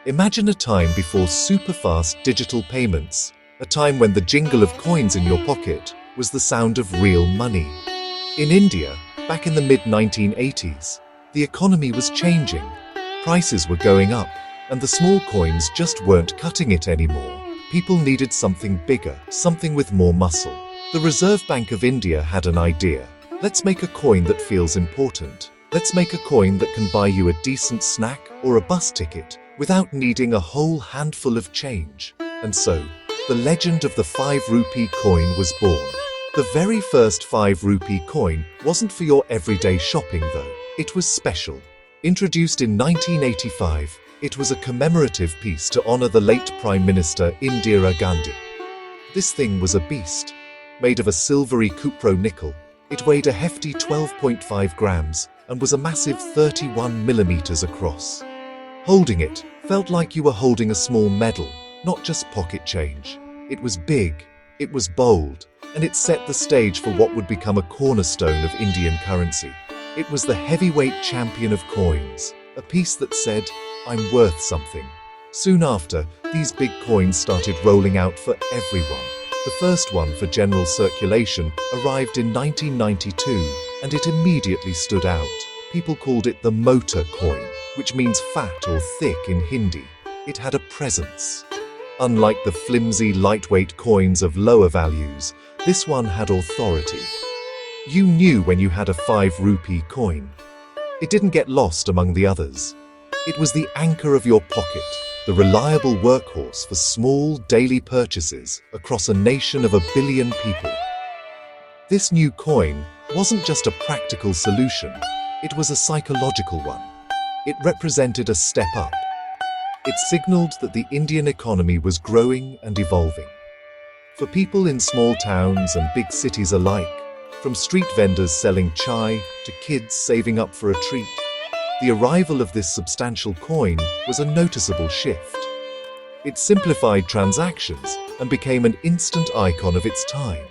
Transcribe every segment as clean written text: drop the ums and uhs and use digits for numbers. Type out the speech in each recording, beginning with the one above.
Imagine a time before super-fast digital payments, a time when the jingle of coins in your pocket was the sound of real money. In India, back in the mid-1980s, the economy was changing, prices were going up, and the small coins just weren't cutting it anymore. People needed something bigger, something with more muscle. The Reserve Bank of India had an idea. Let's make a coin that feels important. Let's make a coin that can buy you a decent snack or a bus ticket without needing a whole handful of change. And so, the legend of the 5 rupee coin was born. The very first 5 rupee coin wasn't for your everyday shopping though. It was special. Introduced in 1985, it was a commemorative piece to honor the late Prime Minister Indira Gandhi. This thing was a beast. Made of a silvery cupro nickel, it weighed a hefty 12.5 grams and was a massive 31 millimeters across. Holding it felt like you were holding a small medal, not just pocket change. It was big, it was bold, and it set the stage for what would become a cornerstone of Indian currency. It was the heavyweight champion of coins, a piece that said, "I'm worth something." Soon after, these big coins started rolling out for everyone. The first one for general circulation arrived in 1992, and it immediately stood out. People called it the motor coin, which means fat or thick in Hindi. It had a presence. Unlike the flimsy, lightweight coins of lower values, this one had authority. You knew when you had a 5 rupee coin. It didn't get lost among the others. It was the anchor of your pocket, the reliable workhorse for small daily purchases across a nation of 1 billion people. This new coin wasn't just a practical solution, it was a psychological one. It represented a step up. It signaled that the Indian economy was growing and evolving. For people in small towns and big cities alike, from street vendors selling chai to kids saving up for a treat, the arrival of this substantial coin was a noticeable shift. It simplified transactions and became an instant icon of its time.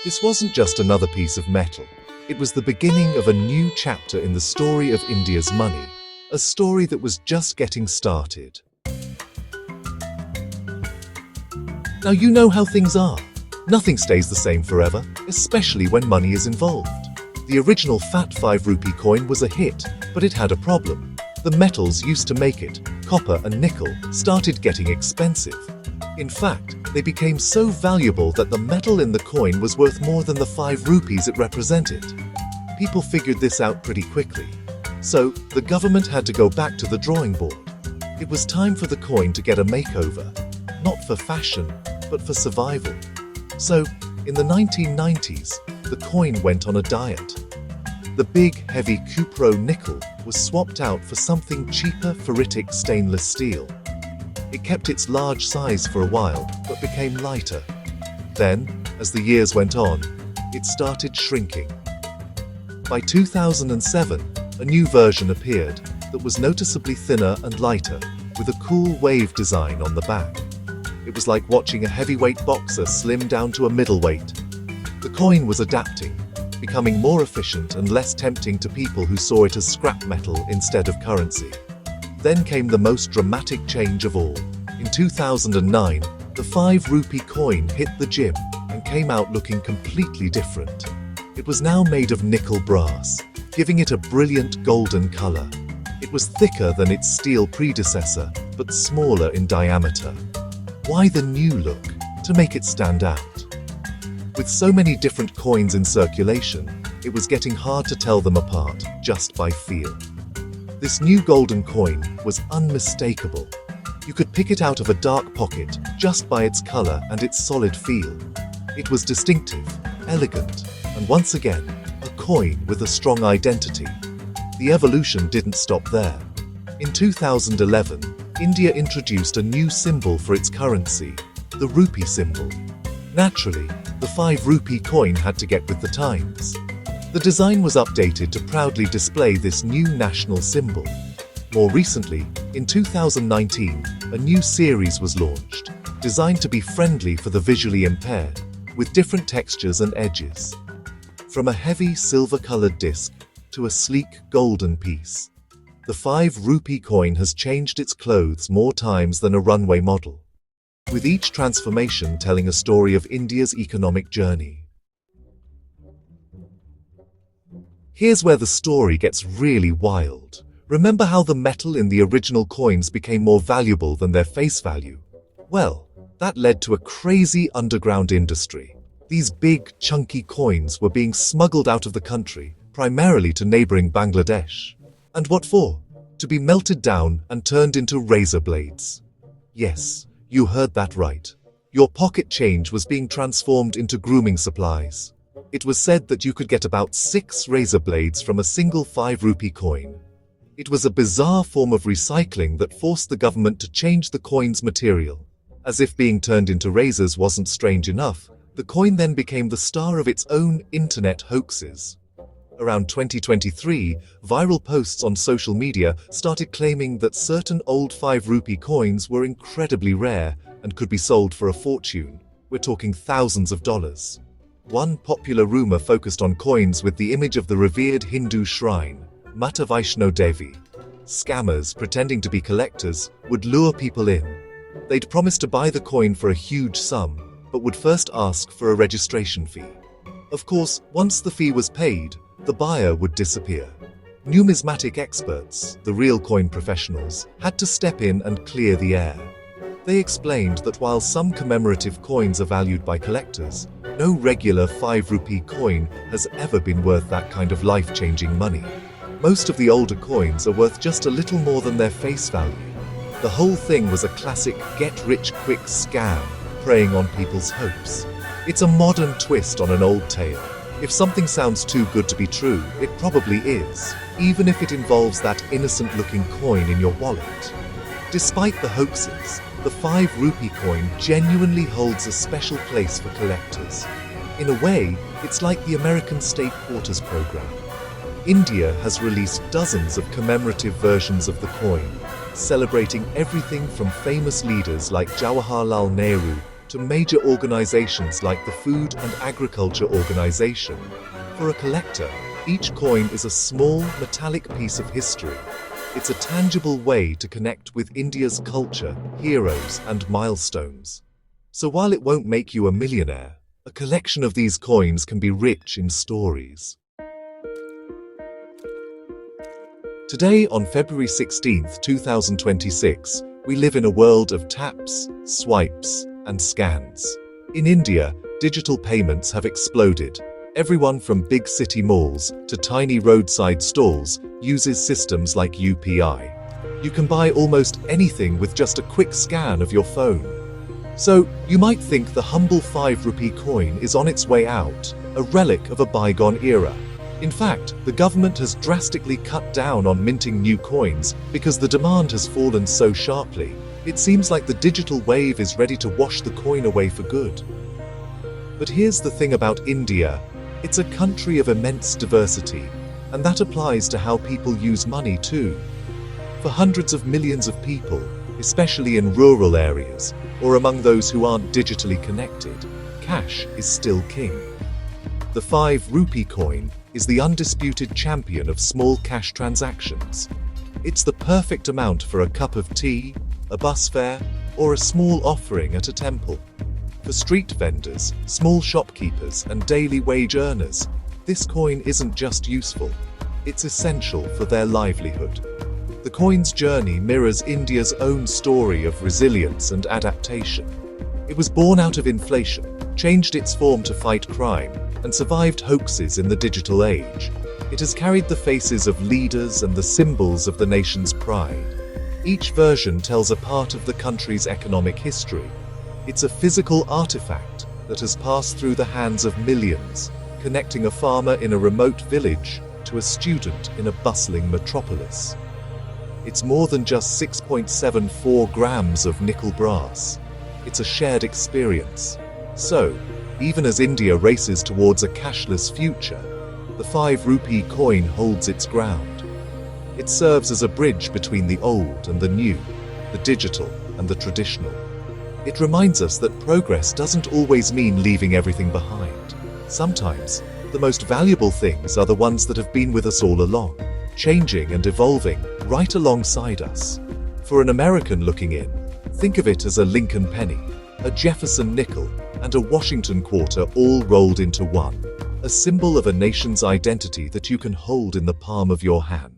This wasn't just another piece of metal. It was the beginning of a new chapter in the story of India's money, a story that was just getting started. Now you know how things are. Nothing stays the same forever, especially when money is involved. The original fat 5 rupee coin was a hit, but it had a problem. The metals used to make it, copper and nickel, started getting expensive. In fact, they became so valuable that the metal in the coin was worth more than the 5 rupees it represented. People figured this out pretty quickly. So, the government had to go back to the drawing board. It was time for the coin to get a makeover. Not for fashion, but for survival. So, in the 1990s, the coin went on a diet. The big, heavy cupro nickel was swapped out for something cheaper ferritic stainless steel. It kept its large size for a while, but became lighter. Then, as the years went on, it started shrinking. By 2007, a new version appeared that was noticeably thinner and lighter, with a cool wave design on the back. It was like watching a heavyweight boxer slim down to a middleweight. The coin was adapting, becoming more efficient and less tempting to people who saw it as scrap metal instead of currency. Then came the most dramatic change of all. In 2009, the 5 rupee coin hit the gym and came out looking completely different. It was now made of nickel brass, giving it a brilliant golden color. It was thicker than its steel predecessor, but smaller in diameter. Why the new look? To make it stand out. With so many different coins in circulation, it was getting hard to tell them apart just by feel. This new golden coin was unmistakable. You could pick it out of a dark pocket just by its color and its solid feel. It was distinctive, elegant, and once again, a coin with a strong identity. The evolution didn't stop there. In 2011, India introduced a new symbol for its currency, the rupee symbol. Naturally, the 5 rupee coin had to get with the times. The design was updated to proudly display this new national symbol. More recently, in 2019, a new series was launched, designed to be friendly for the visually impaired, with different textures and edges. From a heavy silver-colored disc to a sleek golden piece. The 5 rupee coin has changed its clothes more times than a runway model, with each transformation telling a story of India's economic journey. Here's where the story gets really wild. Remember how the metal in the original coins became more valuable than their face value? Well, that led to a crazy underground industry. These big, chunky coins were being smuggled out of the country, primarily to neighboring Bangladesh. And what for? To be melted down and turned into razor blades. Yes, you heard that right. Your pocket change was being transformed into grooming supplies. It was said that you could get about 6 razor blades from a single 5 rupee coin. It was a bizarre form of recycling that forced the government to change the coin's material. As if being turned into razors wasn't strange enough, the coin then became the star of its own internet hoaxes. Around 2023, viral posts on social media started claiming that certain old 5 rupee coins were incredibly rare and could be sold for a fortune. We're talking thousands of dollars. One popular rumor focused on coins with the image of the revered Hindu shrine, Mata Vaishno Devi. Scammers pretending to be collectors would lure people in. They'd promise to buy the coin for a huge sum, but would first ask for a registration fee. Of course, once the fee was paid, the buyer would disappear. Numismatic experts, the real coin professionals, had to step in and clear the air. They explained that while some commemorative coins are valued by collectors, no regular 5 rupee coin has ever been worth that kind of life-changing money. Most of the older coins are worth just a little more than their face value. The whole thing was a classic get-rich-quick scam, preying on people's hopes. It's a modern twist on an old tale. If something sounds too good to be true, it probably is, even if it involves that innocent-looking coin in your wallet. Despite the hoaxes, the 5 rupee coin genuinely holds a special place for collectors. In a way, it's like the American State Quarters program. India has released dozens of commemorative versions of the coin, celebrating everything from famous leaders like Jawaharlal Nehru to major organizations like the Food and Agriculture Organization. For a collector, each coin is a small, metallic piece of history. It's a tangible way to connect with India's culture, heroes, and milestones. So while it won't make you a millionaire, a collection of these coins can be rich in stories. Today, on February 16, 2026, we live in a world of taps, swipes, and scans. In India, digital payments have exploded. Everyone from big city malls to tiny roadside stalls uses systems like UPI. You can buy almost anything with just a quick scan of your phone. So, you might think the humble 5 rupee coin is on its way out, a relic of a bygone era. In fact, the government has drastically cut down on minting new coins because the demand has fallen so sharply. It seems like the digital wave is ready to wash the coin away for good. But here's the thing about India. It's a country of immense diversity, and that applies to how people use money too. For hundreds of millions of people, especially in rural areas or among those who aren't digitally connected, cash is still king. The 5 rupee coin is the undisputed champion of small cash transactions. It's the perfect amount for a cup of tea, a bus fare, or a small offering at a temple. For street vendors, small shopkeepers, and daily wage earners, this coin isn't just useful, it's essential for their livelihood. The coin's journey mirrors India's own story of resilience and adaptation. It was born out of inflation, changed its form to fight crime, and survived hoaxes in the digital age. It has carried the faces of leaders and the symbols of the nation's pride. Each version tells a part of the country's economic history. It's a physical artifact that has passed through the hands of millions, connecting a farmer in a remote village to a student in a bustling metropolis. It's more than just 6.74 grams of nickel brass. It's a shared experience. So, even as India races towards a cashless future, the 5 rupee coin holds its ground. It serves as a bridge between the old and the new, the digital and the traditional. It reminds us that progress doesn't always mean leaving everything behind. Sometimes, the most valuable things are the ones that have been with us all along, changing and evolving right alongside us. For an American looking in, think of it as a Lincoln penny, a Jefferson nickel, and a Washington quarter all rolled into one, a symbol of a nation's identity that you can hold in the palm of your hand.